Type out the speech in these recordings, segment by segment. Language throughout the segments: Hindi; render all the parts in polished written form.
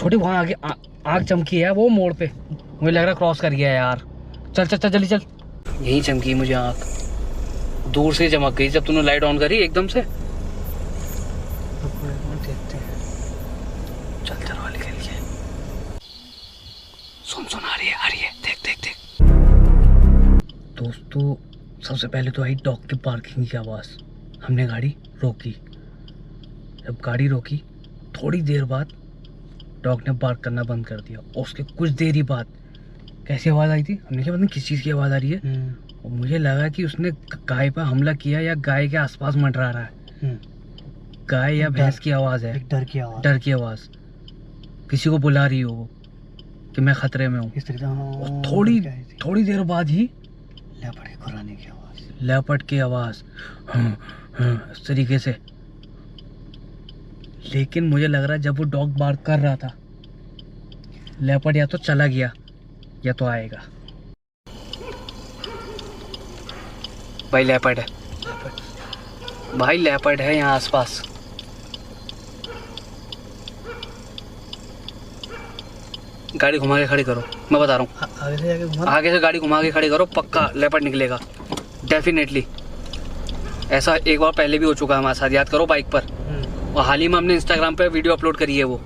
छोटी वहाँ आगे आग चमकी है वो मोड़ पे, मुझे लग रहा है क्रॉस कर गया यार। चल चल चल जल्दी चल। यहीं चमकी मुझे आग, दूर से चमक गई जब तूने लाइट ऑन करी एकदम से। देखते हैं, चल दरवाजे के लिए। सुन आ रही है, देख देख देख। दोस्तों सबसे पहले तो आई डॉग की पार्किंग की आवाज़। हमने गाड़ी रोकी, जब गाड़ी रोकी थोड़ी देर बाद डॉग ने बार्क करना बंद कर दिया। और उसके कुछ देर ही बाद कैसी आवाज़ आई थी, हमने क्या पता नहीं किस चीज़ की आवाज़ आ रही है। और मुझे लगा कि उसने गाय पर हमला किया या गाय के आसपास मंडरा रहा है। गाय या भैंस की आवाज़ है, डर की आवाज़, किसी को बुला रही हो वो कि मैं खतरे में हूँ। और थोड़ी देर बाद ही लेपर्ड की आवाज़ इस तरीके से। लेकिन मुझे लग रहा है जब वो डॉग बार्क कर रहा था, लेपर्ड या तो चला गया या तो आएगा। भाई लेपर्ड है, भाई लेपर्ड है यहाँ आसपास। गाड़ी घुमा के खड़ी करो, मैं बता रहा हूँ। आगे से गाड़ी घुमा के खड़ी करो, पक्का लेपर्ड निकलेगा डेफिनेटली। ऐसा एक बार पहले भी हो चुका है हमारे साथ, याद करो, बाइक पर। और हाल ही में हमने इंस्टाग्राम पे वीडियो अपलोड करी है, वो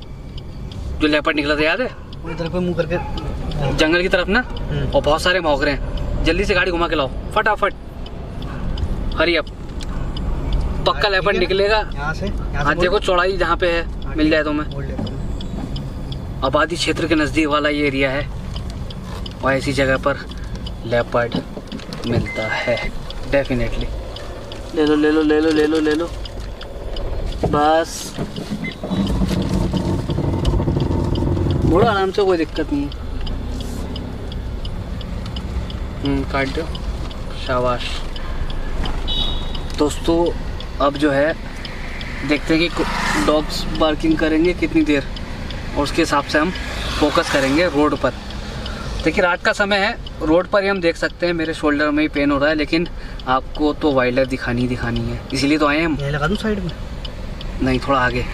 जो लेपर्ड निकला था, याद है? मुंह करके जंगल की तरफ ना, और बहुत सारे भौंक रहे हैं। जल्दी से गाड़ी घुमा के लाओ फटाफट, हरी अप, पक्का लेपर्ड निकलेगा। हाँ देखो चौड़ाई जहाँ पे है, मिल जाए तो मैं। आबादी क्षेत्र के नज़दीक वाला ये एरिया है और ऐसी जगह पर लेपर्ड मिलता है डेफिनेटली। ले लो ले लो ले लो ले लो ले लो, बस मोड़ो आराम से, कोई दिक्कत नहीं है। काट दो, शाबाश। दोस्तों अब जो है देखते हैं कि डॉग्स बार्किंग करेंगे कितनी देर, और उसके हिसाब से हम फोकस करेंगे रोड पर। देखिए रात का समय है, रोड पर ही हम देख सकते हैं। मेरे शोल्डर में ही पेन हो रहा है, लेकिन आपको तो वाइल्ड लाइफ दिखानी है, इसीलिए तो आए हैं हम। ये लगा दूं साइड में? नहीं, थोड़ा आगे।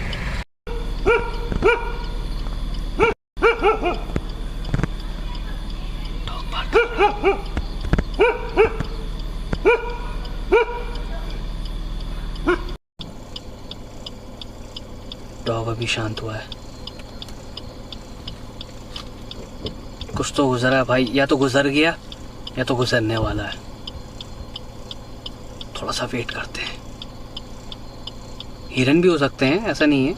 डॉग अभी शांत हुआ है, कुछ तो गुजरा है भाई, या तो गुजर गया या तो गुजरने वाला है। थोड़ा सा वेट करते हैं। हिरन भी हो सकते हैं, ऐसा नहीं है।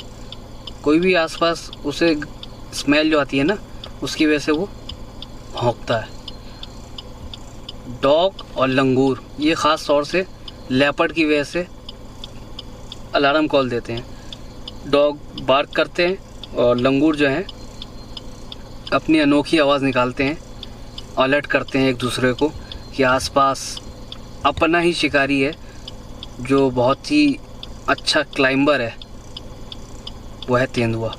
कोई भी आसपास उसे स्मेल जो आती है ना, उसकी वजह से वो भौंकता है। डॉग और लंगूर ये ख़ास तौर से लेपर्ड की वजह से अलार्म कॉल देते हैं। डॉग बार्क करते हैं और लंगूर जो हैं अपनी अनोखी आवाज़ निकालते हैं, अलर्ट करते हैं एक दूसरे को कि आसपास अपना ही शिकारी है जो बहुत ही अच्छा क्लाइंबर है, वो है तेंदुआ।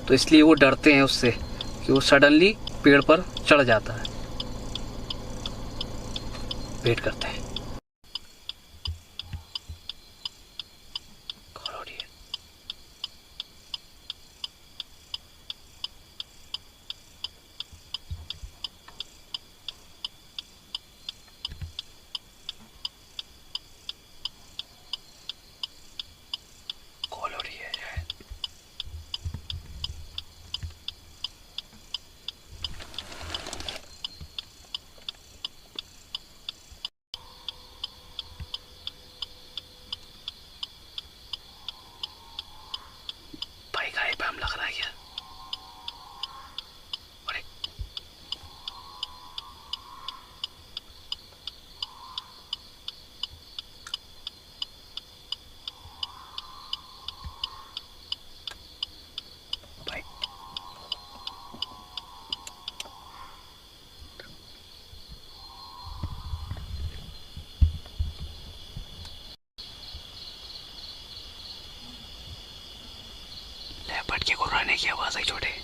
तो इसलिए वो डरते हैं उससे कि वो सडनली पेड़ पर चढ़ जाता है। वेट करते हैं। लग रहा है क्या? अरे भाई लेपर्ड के गुर्राने की आवाज आई छोटे।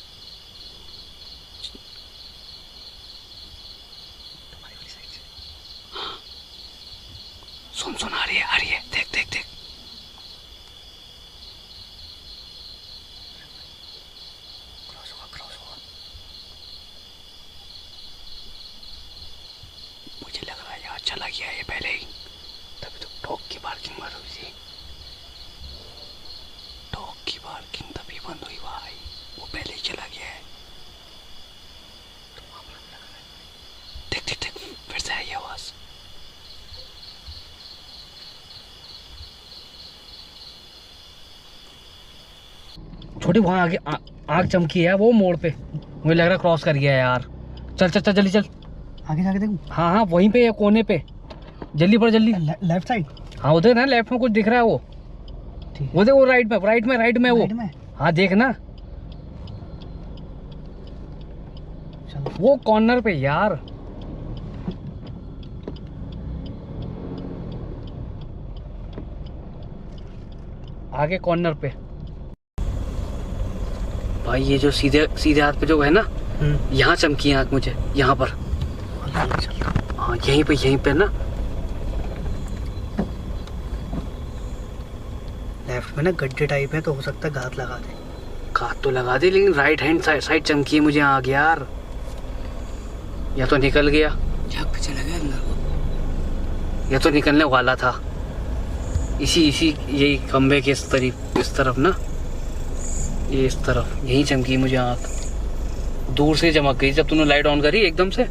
सुन आ रही है, देख देख देख। क्रॉस चला गया ये पहले ही, तभी तो ठोक की पार्किंग बंद हुई थी। ठोक की पार्किंग तभी बंद हुई भाई, वो पहले ही चला गया है। देख देख देख फिर से आई आवाज। छोटी वहाँ आगे आग चमकी है वो मोड़ पे, मुझे लग रहा क्रॉस कर गया है यार। चल चल चल जल्दी चल, आगे जाके देखूं। हाँ हाँ वहीं पे कोने पे, जल्दी पड़ जल्दी। लेफ्ट साइड, हाँ उधर ना लेफ्ट में कुछ दिख रहा है वो, वो देख वो राइट में वो। हाँ देख ना वो कॉर्नर पे यार। आगे कॉर्नर पे भाई, ये जो सीधे सीधे हाथ पे जो है ना, यहाँ चमकी आँख मुझे, यहाँ पर। हाँ यहीं पे ना लेफ्ट में ना गड्ढे टाइप है, तो हो सकता है घात लगा दे। घात तो लगा दे, लेकिन राइट हैंड साइड चमकी है मुझे आग यार। या तो निकल गया, चला गया अंदर, या तो निकलने वाला था। इसी यही खंबे के इस तरफ ना, ये इस तरफ यही चमकी मुझे आँख। दूर से चमक गई जब तूने लाइट ऑन करी एकदम से।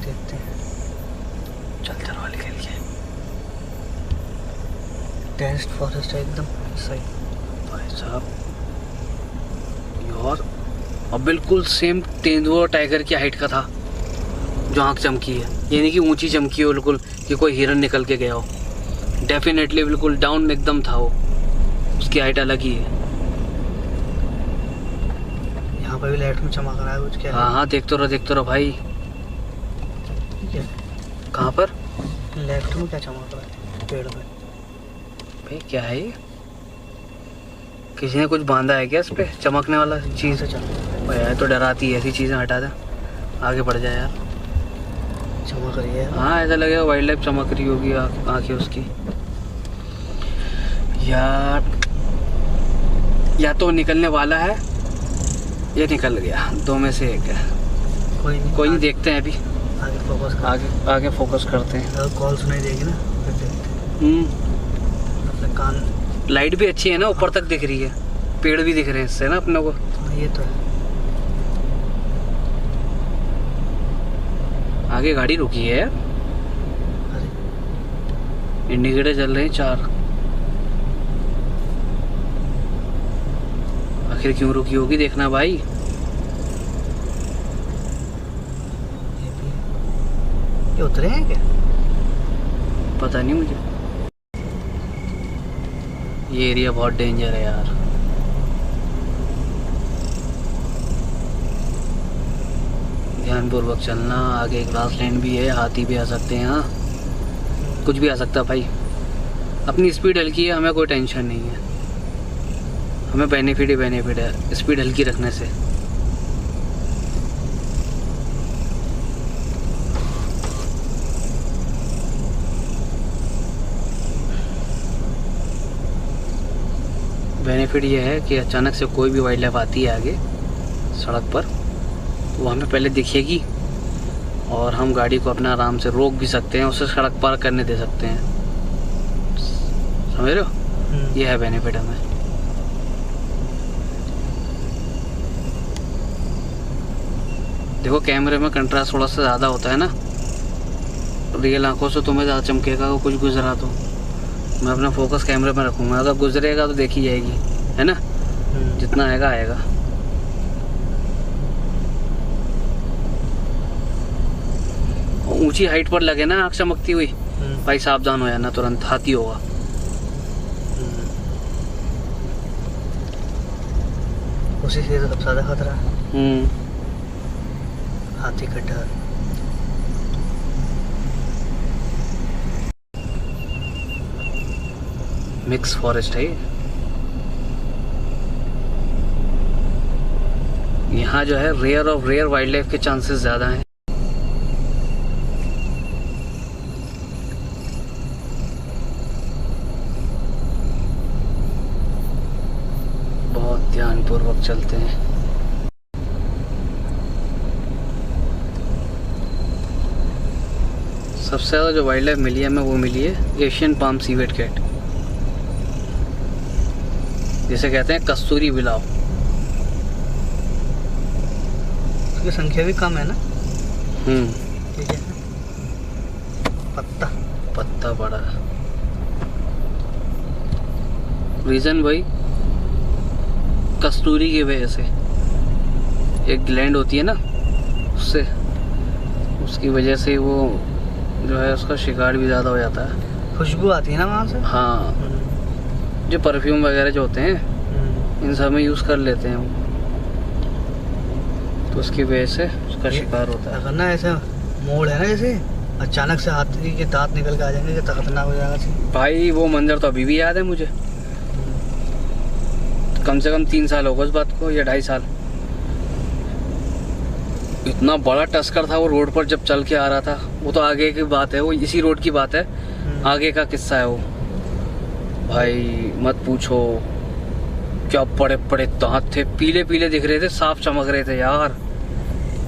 देखते हैं, चल चलो निकल के। डेंस फॉरेस्ट है एकदम सही भाई साहब यार, और बिल्कुल सेम तेंदुआ टाइगर की हाइट का था जो आँख चमकी है। ये नहीं कि ऊंची चमकी हो बिल्कुल कि कोई हिरन निकल के गया हो, डेफिनेटली बिल्कुल डाउन एकदम था वो, उसकी हाइट अलग ही है। यहाँ पर भी लाइट में चमक रहा है कुछ, क्या? हाँ हाँ देखते रहो भाई। कहाँ पर? लेफ्ट में क्या चमक रहा है पेड़ में? भाई क्या है ये? किसी ने कुछ बांधा है क्या इस पे चमकने वाला चीज़? भाई तो डराती है ऐसी चीज़ें, हटा दे, आगे बढ़ जाए यार। चमक रही है। हाँ ऐसा लगेगा वाइल्ड लाइफ चमक रही होगी आँखें उसकी यार। या तो निकलने वाला है या निकल गया, दो में से एक है। कोई नहीं देखते हैं अभी, आगे फोकस करते हैं। कॉल सुनाई देगी ना फिर देखते हैं। अपने कान, लाइट भी अच्छी है ना, ऊपर तक दिख रही है, पेड़ भी दिख रहे हैं इससे ना अपने को। ये तो है। आगे गाड़ी रुकी है, इंडिकेटर चल रहे हैं 4। आखिर क्यों रुकी होगी देखना भाई। ये उतरे हैं क्या? पता नहीं मुझे, ये एरिया बहुत डेंजर है यार। ध्यानपूर्वक चलना, आगे ग्रास लैंड भी है, हाथी भी आ सकते हैं। हाँ कुछ भी आ सकता है भाई। अपनी स्पीड हल्की है, हमें कोई टेंशन नहीं है, हमें बेनिफिट ही बेनिफिट है स्पीड हल्की रखने से। बेनिफिट ये है कि अचानक से कोई भी वाइल्ड लाइफ आती है आगे सड़क पर, वो हमें पहले दिखेगी और हम गाड़ी को अपना आराम से रोक भी सकते हैं, उसे सड़क पार करने दे सकते हैं। समझ रहे हो? ये है बेनिफिट हमें। देखो कैमरे में कंट्रास्ट थोड़ा सा ज़्यादा होता है ना, रियल आंखों से तुम्हें ज़्यादा चमकेगा वो कुछ गुजरा तो। मैं अपना फोकस कैमरे में रखूँगा, अगर गुजरेगा तो देखी जाएगी, है ना? जितना आएगा आएगा। ऊंची हाइट पर लगे ना आँख चमकती हुई, भाई सावधान हो जाना, तुरंत हाथी होगा। उसी से तो सबसे ज़्यादा खतरा है। हाथी का डर। मिक्स फॉरेस्ट है यहाँ जो है, rare of rare wildlife के चांसेस ज़्यादा हैं। बहुत ध्यानपूर्वक चलते हैं। सबसे ज़्यादा जो वाइल्ड लाइफ मिली है हमें वो मिली है एशियन पाम सीवेट कैट, जिसे कहते हैं कस्तूरी बिलाव। उसकी संख्या भी कम है ना। ठीक है। पत्ता बड़ा है। रीज़न भाई कस्तूरी की वजह से, एक ग्लैंड होती है ना, उससे, उसकी वजह से वो जो है उसका शिकार भी ज़्यादा हो जाता है। खुशबू आती है ना वहाँ से। हाँ, जो परफ्यूम वगैरह जो होते हैं इन सब में यूज़ कर लेते हैं वो, तो उसकी वजह से उसका शिकार होता है। अगर ना ऐसा मोड़ है ना, जैसे अचानक से हाथी के दांत निकल के आ जाएंगे तो खतरनाक हो जाएगा। भाई वो मंजर तो अभी भी याद है मुझे, कम से कम 3 साल होगा उस बात को, या 2.5 साल। इतना बड़ा टस्कर था वो रोड पर जब चल के आ रहा था। वो तो आगे की बात है, वो इसी रोड की बात है, आगे का किस्सा है वो। भाई मत पूछो, क्या बड़े बड़े दांत थे, पीले पीले दिख रहे थे, साफ चमक रहे थे यार।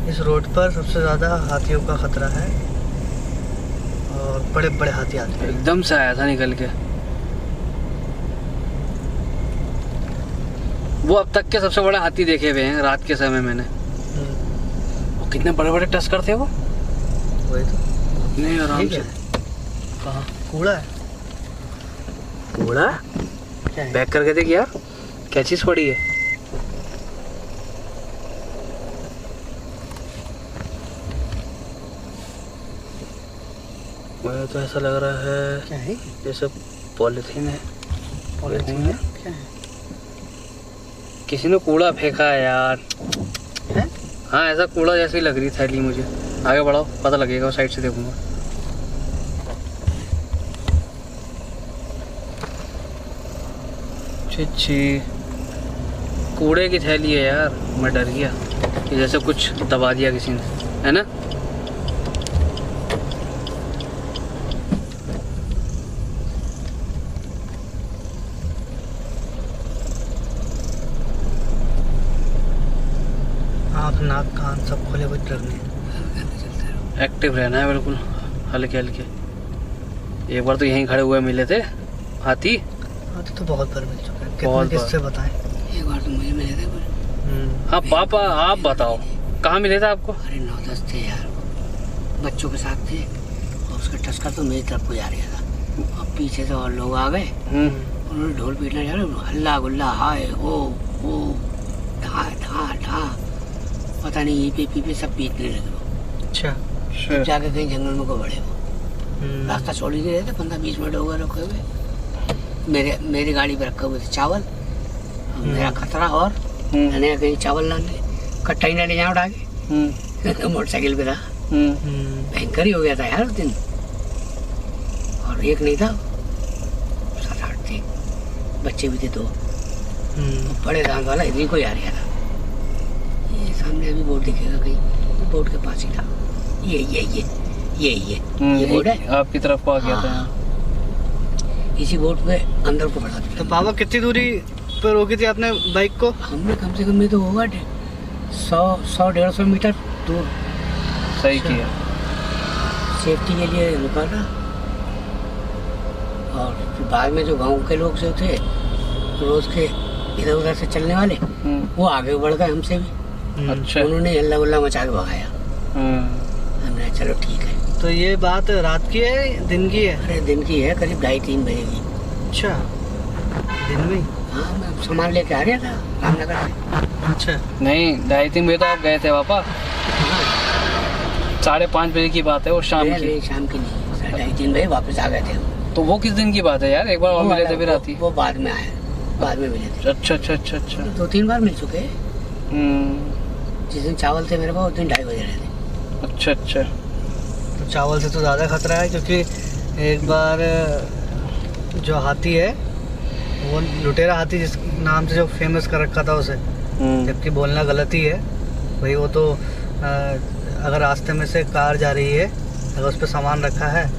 इस रोड पर सबसे ज़्यादा हाथियों का खतरा है और बड़े बड़े हाथी आते हैं। एकदम से आया था निकल के। वो अब तक के सबसे बड़े हाथी देखे हुए हैं रात के समय मैंने। वो कितने बड़े बड़े टस्कर थे वो। वही तो। नहीं आराम से। कहाँ कूड़ा है? कूड़ा क्या है? बैक करके देख यार, क्या चीज पड़ी है। मुझे तो ऐसा लग रहा है क्या है? जैसे पॉलिथीन है। पॉलिथीन है? क्या है? किसी ने कूड़ा फेंका है यार। है? हाँ, ऐसा कूड़ा जैसी लग रही थैली मुझे। आगे बढ़ाओ, पता लगेगा, साइड से देखूंगा। छी, कूड़े की थैली है यार। मैं डर गया कि जैसे कुछ दबा दिया किसी ने, है ना। आँख नाक कान सब खोले हुए रखने। एक्टिव रहना है बिल्कुल, हल्के हल्के। एक बार तो यहीं खड़े हुए मिले थे हाथी। हाथी तो बहुत बार मिल चुका है। बहुत कितने किससे बताएं? एक बार तो मुझे मिले थे। हाँ पापा, आप बताओ कहाँ मिले थे आपको? अरे 9-10 थे यार, बच्चों के साथ थे और उसका टस्कर तो मेरी तरफ को जा रहा था और पीछे से और लोग आ गए। उन्होंने ढोल पीटना जा रहे, हल्ला गुल्ला, हाय ओ ढा ढा ढा, पता नहीं ये पे पीपे सब पीटने लगे वो। अच्छा। जब जाके कहीं जंगल में को बड़े वो रास्ता छोड़ ही नहीं रहे थे। 15-20 मिनट हो गए रखे हुए। मेरी गाड़ी पर रखे हुए थे चावल, मेरा खतरा और मैंने कहीं चावल लाने कट्टा ही ना ले जाऊँ उठा के। मोटरसाइकिल पे था। भयंकर ही हो गया था यार उस दिन। और एक नहीं था, 7-8 थे, बच्चे भी थे 2। बड़े दांत वाला इतनी कोई आ रहा था। ये सामने अभी बोर्ड दिखेगा कहीं, बोर्ड के पास ही था। ये बोर्ड है, आपकी तरफ को आ गया था। इसी बोर्ड पे अंदर को बढ़ा। तो पापा कितनी दूरी पर रोकी थी आपने बाइक को? हमने कम से कम में तो होगा 100-150 मीटर दूर। सही किया। सेफ्टी के लिए रुका था। और फिर बाद में जो गांव के लोग जो थे रोज के इधर उधर से चलने वाले, वो आगे बढ़ गए हमसे भी। अच्छा। उन्होंने हल्ला गुल्ला मचा के भगाया। हमने चलो ठीक है। तो ये बात रात की है दिन की है? अरे दिन की है, करीब 2:30-3 बजे की। अच्छा, दिन में? हाँ, मैं सामान लेके आ रहा था रामनगर से। अच्छा। नहीं, 2:30-3 बजे तो आप गए थे पापा। 5:30 बजे की बात है वो, शाम की। शाम की नहीं, 2:30-3 बजे वापस आ गए थे हम। तो वो किस दिन की बात है यार? एक बार और मिले थे फिर राती। वो बाद में आए, बाद में मिले थे। अच्छा। 2-3 बार मिल चुके हैं। जिस दिन चावल थे मेरे पास उस दिन 2:30 बजे रहे थे। अच्छा। तो चावल से तो ज़्यादा खतरा है, क्योंकि एक बार जो हाथी है वो लुटेरा हाथी जिस नाम से जो फेमस कर रखा था उसे, जबकि बोलना गलत ही है भाई। वो तो अगर रास्ते में से कार जा रही है, अगर उस पर सामान रखा है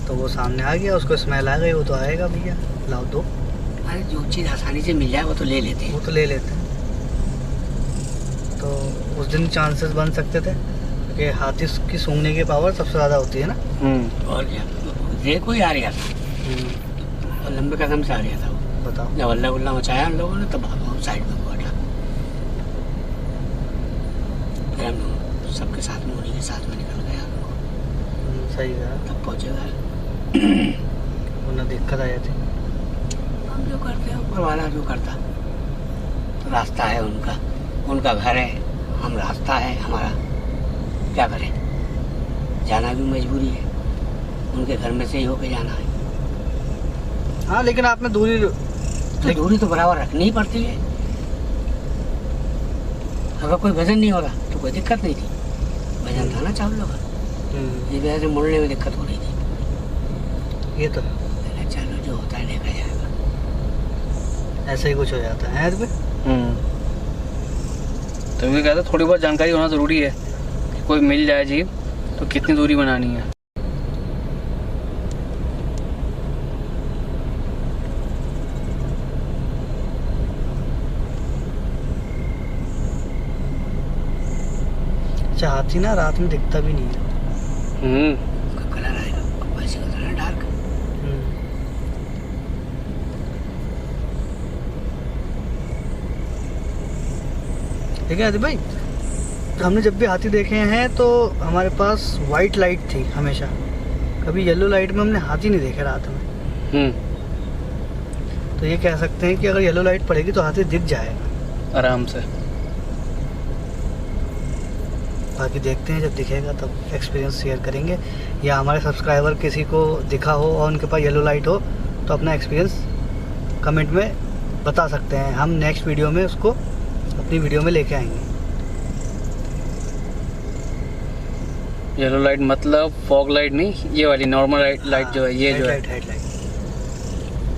तो वो सामने आ गया, उसको स्मेल आ गई, वो तो आएगा भैया, लाओ दो। अरे जो चीज़ आसानी से मिल जाए वो तो ले लेते हैं। वो तो ले लेते हैं। तो उस दिन चांसेस बन सकते थे, क्योंकि हाथी की सूंघने की पावर सबसे ज़्यादा होती है ना। और क्या, देखो ही आ रहा था और लंबे कदम से आ रहा था वो। बताओ, जब हल्ला गुल्ला मचाया उन लोगों ने तब भागो साइड में बैठा। फिर हम लोग सबके साथ में उन्हीं के साथ में निकल गए हम लोग। सही है। तब पहुँचे घर। वरना दिक्कत आ जाती। हम जो करते हैं ऊपर वाला जो करता, तो रास्ता है उनका, उनका घर है, हम रास्ता है हमारा, क्या करें, जाना भी मजबूरी है, उनके घर में से ही होके जाना है। हाँ लेकिन आपने दूरी तो दूरी तो बराबर रखनी ही पड़ती है। अगर कोई वजन नहीं होता तो कोई दिक्कत नहीं थी, वजन था ना चावलों का, ये वजह से मुड़ने में दिक्कत हो रही थी। ये तो चलो जो होता है देखा जाएगा। ऐसा ही कुछ हो जाता है पे। तो मैं कहता थोड़ी बहुत जानकारी होना ज़रूरी है कि कोई मिल जाए जीप तो कितनी दूरी बनानी है। अच्छा, हाथी ना रात में दिखता भी नहीं है। उसका कलर आएगा वैसे होता है डार्क। ठीक है आदित्य भाई, हमने जब भी हाथी देखे हैं तो हमारे पास वाइट लाइट थी हमेशा, कभी येलो लाइट में हमने हाथी नहीं देखे रात में। तो ये कह सकते हैं कि अगर येलो लाइट पड़ेगी तो हाथी दिख जाएगा आराम से। बाकी देखते हैं, जब दिखेगा तब एक्सपीरियंस शेयर करेंगे, या हमारे सब्सक्राइबर किसी को दिखा हो और उनके पास येलो लाइट हो तो अपना एक्सपीरियंस कमेंट में बता सकते हैं। हम नेक्स्ट वीडियो में उसको अपनी वीडियो में लेके आएंगे। येलो लाइट मतलब फॉग लाइट नहीं, ये वाली नॉर्मल लाइट जो है, ये जो है हेडलाइट।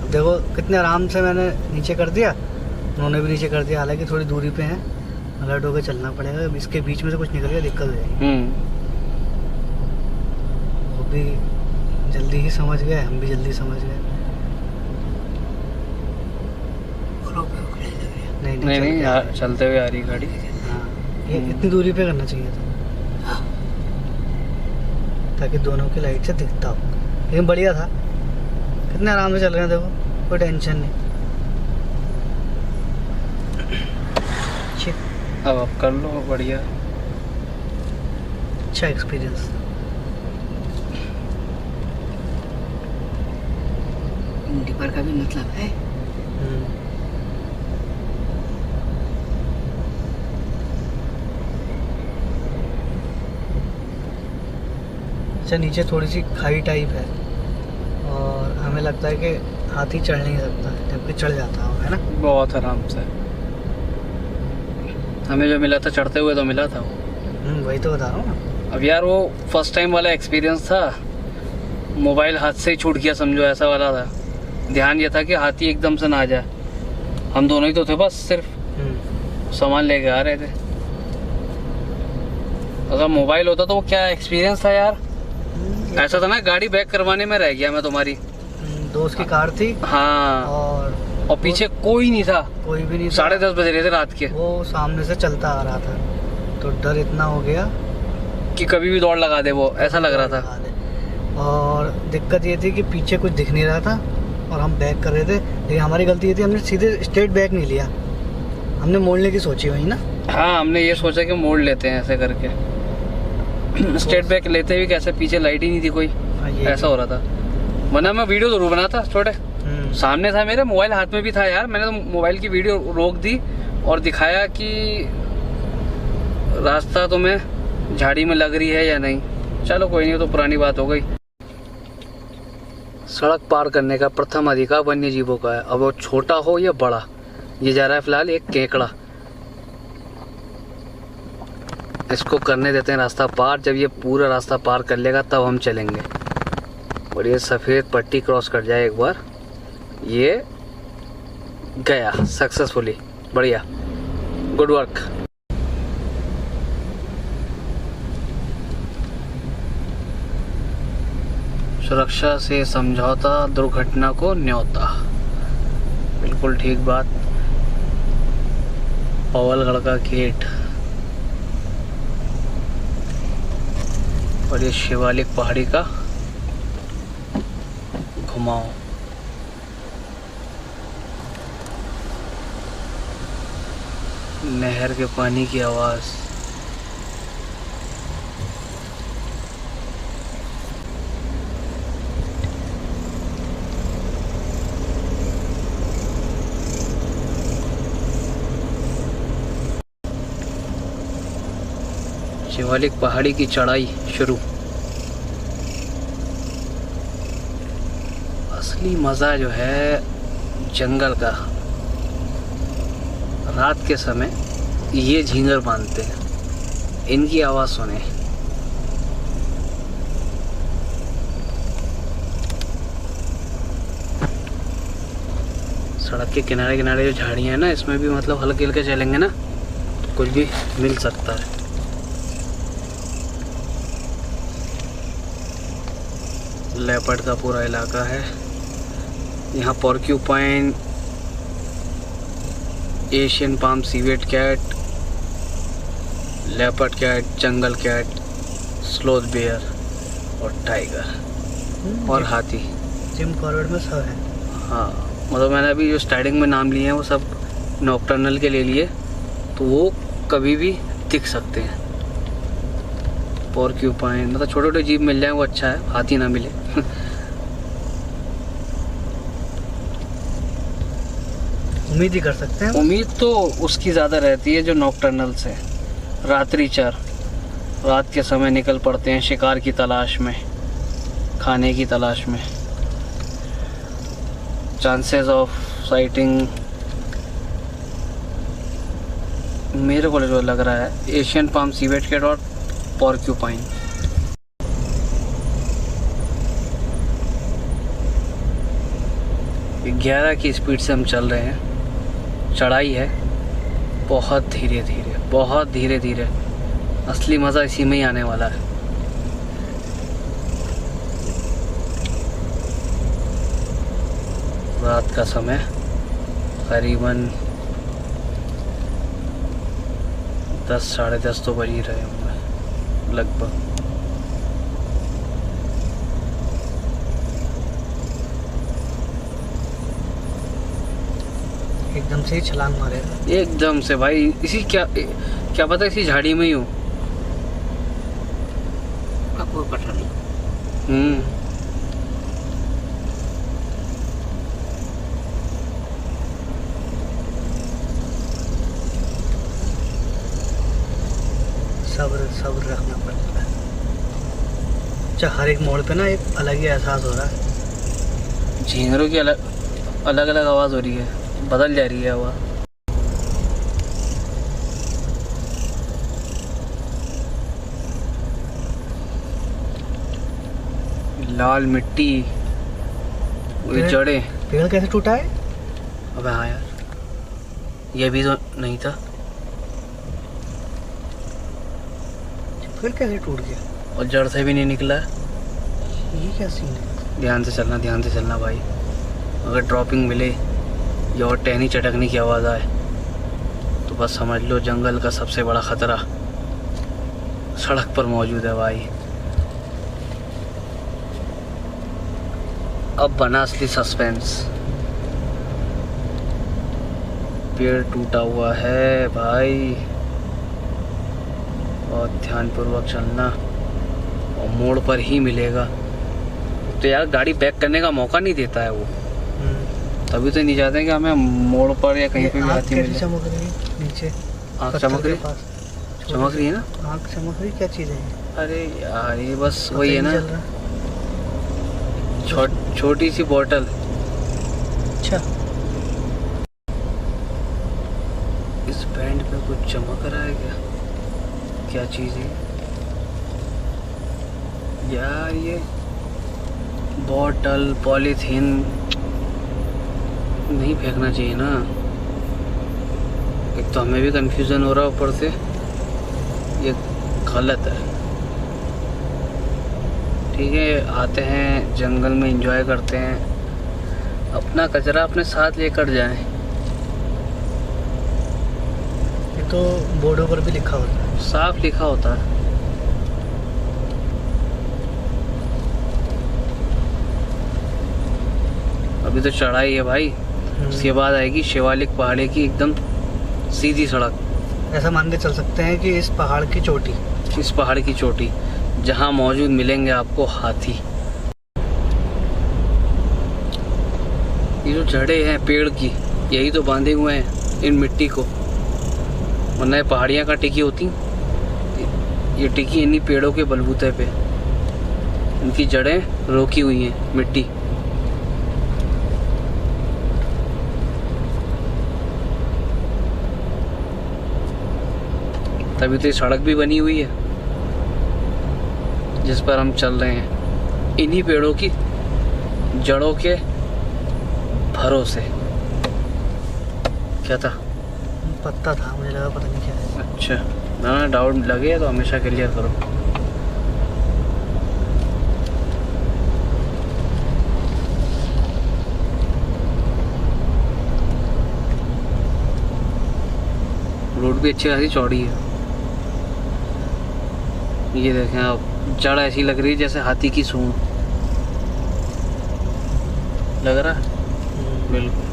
अब देखो कितने आराम से मैंने नीचे कर दिया, उन्होंने भी नीचे कर दिया, हालांकि थोड़ी दूरी पे हैं, अलर्ट होकर चलना पड़ेगा। इसके बीच में से कुछ निकल गया दिक्कत हो जाएगी। वो भी जल्दी ही समझ गए, हम भी जल्दी समझ गए। नहीं चलते हुए आ रही गाड़ी। हाँ, ये इतनी दूरी पे करना चाहिए था ताकि दोनों की लाइट से दिखता हो, लेकिन बढ़िया था, कितने आराम से चल रहे हैं, देखो कोई टेंशन नहीं। अब आप कर लो, बढ़िया, अच्छा एक्सपीरियंस। डिपर का भी मतलब है। अच्छा, नीचे थोड़ी सी खाई टाइप है और हमें लगता है कि हाथी चढ़ नहीं सकता, जबकि चढ़ जाता है ना बहुत आराम से। हमें जो मिला था चढ़ते हुए तो मिला था वो। वही तो बता रहा हूँ। अब यार वो फर्स्ट टाइम वाला एक्सपीरियंस था, मोबाइल हाथ से ही छूट गया समझो, ऐसा वाला था। ध्यान ये था कि हाथी एकदम से ना आ जाए, हम दोनों ही तो थे बस, सिर्फ सामान लेके आ रहे थे। अगर मोबाइल होता तो वो क्या एक्सपीरियंस था यार। ऐसा था ना, गाड़ी बैक करवाने में रह गया मैं तुम्हारी। दोस्त की कार थी। हाँ, और पीछे कोई नहीं था, कोई भी नहीं था। 10:30 बज रहे थे रात के। वो सामने से चलता आ रहा था तो डर इतना हो गया कि कभी भी दौड़ लगा दे, वो ऐसा लग रहा था। और दिक्कत ये थी कि पीछे कुछ दिख नहीं रहा था और हम बैक कर रहे थे, लेकिन हमारी गलती ये थी, हमने सीधे स्ट्रेट बैक नहीं लिया, हमने मोड़ने की सोची वही ना। हाँ, हमने ये सोचा कि मोड़ लेते हैं ऐसे करके। स्ट्रेट बैक लेते भी कैसे, पीछे लाइट ही नहीं थी कोई, ऐसा हो रहा था। वरना मैं वीडियो जरूर बनाता छोटे, सामने था मेरे, मोबाइल हाथ में भी था यार। मैंने तो मोबाइल की वीडियो रोक दी और दिखाया कि रास्ता तुम्हें झाड़ी में लग रही है या नहीं। चलो कोई नहीं, तो पुरानी बात हो गई। सड़क पार करने का प्रथम अधिकार वन्य जीवों का है, अब वो छोटा हो या बड़ा। ये जा रहा है फिलहाल एक केकड़ा, इसको करने देते हैं रास्ता पार। जब ये पूरा रास्ता पार कर लेगा तब हम चलेंगे। और ये सफ़ेद पट्टी क्रॉस कर जाए एक बार, ये गया सक्सेसफुली, बढ़िया, गुड वर्क। सुरक्षा से समझौता, दुर्घटना को न्योता, बिल्कुल ठीक बात। पवलगढ़ का गेट, और ये शिवालिक पहाड़ी का घुमाव। नहर के पानी की आवाज़। शिवालिक पहाड़ी की चढ़ाई शुरू। असली मज़ा जो है जंगल का, रात के समय ये झींगर बांधते हैं, इनकी आवाज़ सुने। सड़क के किनारे किनारे जो झाड़ियाँ हैं ना, इसमें भी मतलब हल्के हल्के चलेंगे ना तो कुछ भी मिल सकता है। लेपर्ड का पूरा इलाका है यहाँ। Porcupine, Asian palm civet cat, leopard cat, jungle cat, sloth bear और टाइगर और हाथी। जिम कॉरिडोर में सब है। हाँ, मतलब मैंने अभी जो स्टार्टिंग में नाम लिए हैं वो सब नॉकटर्नल के ले लिए, तो वो कभी भी दिख सकते हैं। पोर्क्यूपाइन मतलब छोटे छोटे जीव मिल जाए वो अच्छा है, हाथी ना मिले। उम्मीद ही कर सकते हैं। उम्मीद तो उसकी ज़्यादा रहती है जो नॉकटर्नल्स है। रात्रिचर रात के समय निकल पड़ते हैं शिकार की तलाश में, खाने की तलाश में। चांसेस ऑफ साइटिंग मेरे को जो लग रहा है एशियन पाम सीवेट कैट और पोर्क्यूपाइन। ग्यारह की स्पीड से हम चल रहे हैं। चढ़ाई है बहुत धीरे धीरे, बहुत धीरे धीरे। असली मज़ा इसी में ही आने वाला है। रात का समय करीबन 10 साढ़े 10 तो बज ही रहे होंगे लगभग। एकदम से ही छलांग मारेगा। एकदम से भाई, इसी क्या पता इसी झाड़ी में ही हो। कोई पता नहीं। सब्र रखना पड़ता है। अच्छा, हर एक मोड़ पे ना एक अलग ही एहसास हो रहा है। झींगरों की अलग अलग आवाज़ हो रही है, बदल जा रही है हवा। लाल मिट्टी, वो जड़ें। पेड़ कैसे टूटा है? अबे हाँ यार, ये भी तो नहीं था। फिर कैसे टूट गया? और जड़ से भी नहीं निकला है। ये क्या सीन है? ध्यान से चलना भाई। अगर ड्रॉपिंग मिले या और टहनी चटकने की आवाज़ आए तो बस समझ लो जंगल का सबसे बड़ा ख़तरा सड़क पर मौजूद है भाई। अब बना असली सस्पेंस। पेड़ टूटा हुआ है भाई, और ध्यानपूर्वक चलना, और मोड़ पर ही मिलेगा। तो यार गाड़ी बैक करने का मौका नहीं देता है वो, तभी तो नहीं चाहते कि हमें मोड़ पर या कहीं पे भी हाथी मिले। चमक रही है नीचे, आँख चमक रही है ना? आँख चमक रही, क्या चीज़ है? अरे यार ये बस वही है ना, छोटी सी बोतल। अच्छा, इस बैंड पे कुछ चमक रहा है क्या चीज़ है यार? ये बोतल, पॉलीथीन नहीं फेंकना चाहिए ना। एक तो हमें भी कंफ्यूजन हो रहा है, ऊपर से ये गलत है। ठीक है, आते हैं जंगल में, एंजॉय करते हैं, अपना कचरा अपने साथ लेकर जाएं। ये तो बोर्डों पर भी लिखा होता है, साफ लिखा होता है। अभी तो चढ़ाई है भाई, उसके बाद आएगी शिवालिक पहाड़ी की एकदम सीधी सड़क। ऐसा मान के चल सकते हैं कि इस पहाड़ की चोटी, इस पहाड़ की चोटी जहाँ मौजूद मिलेंगे आपको हाथी। ये जो जड़ें हैं पेड़ की, यही तो बांधे हुए हैं इन मिट्टी को, वरना ये पहाड़ियाँ का टिकी होती, ये टिकी इन्हीं पेड़ों के बलबूते पे, इनकी जड़ें रोकी हुई हैं मिट्टी। तभी तो ये सड़क भी बनी हुई है जिस पर हम चल रहे हैं, इन्हीं पेड़ों की जड़ों के भरोसे। क्या था? पत्ता था, मुझे लगा पता नहीं क्या है। अच्छा, ना डाउट लगे तो हमेशा क्लियर करो। रोड भी अच्छी खासी चौड़ी है। ये देखें आप, जड़ ऐसी लग रही है जैसे हाथी की सूंड लग रहा है, बिल्कुल।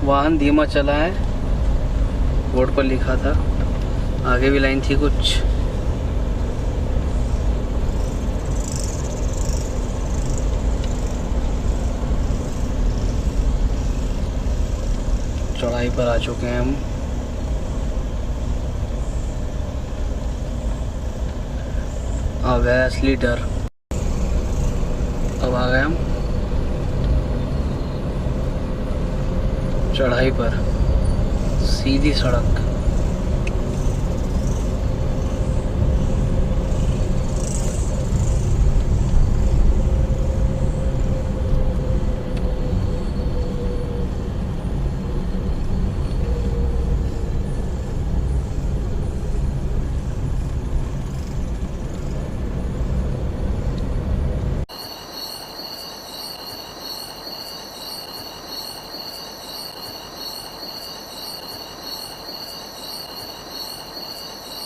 वाहन धीमा चला है, बोर्ड पर लिखा था। आगे भी लाइन थी कुछ। चढ़ाई पर आ चुके हैं हम। आ गया असली डर। अब आ गए हम चढ़ाई पर, सीधी सड़क।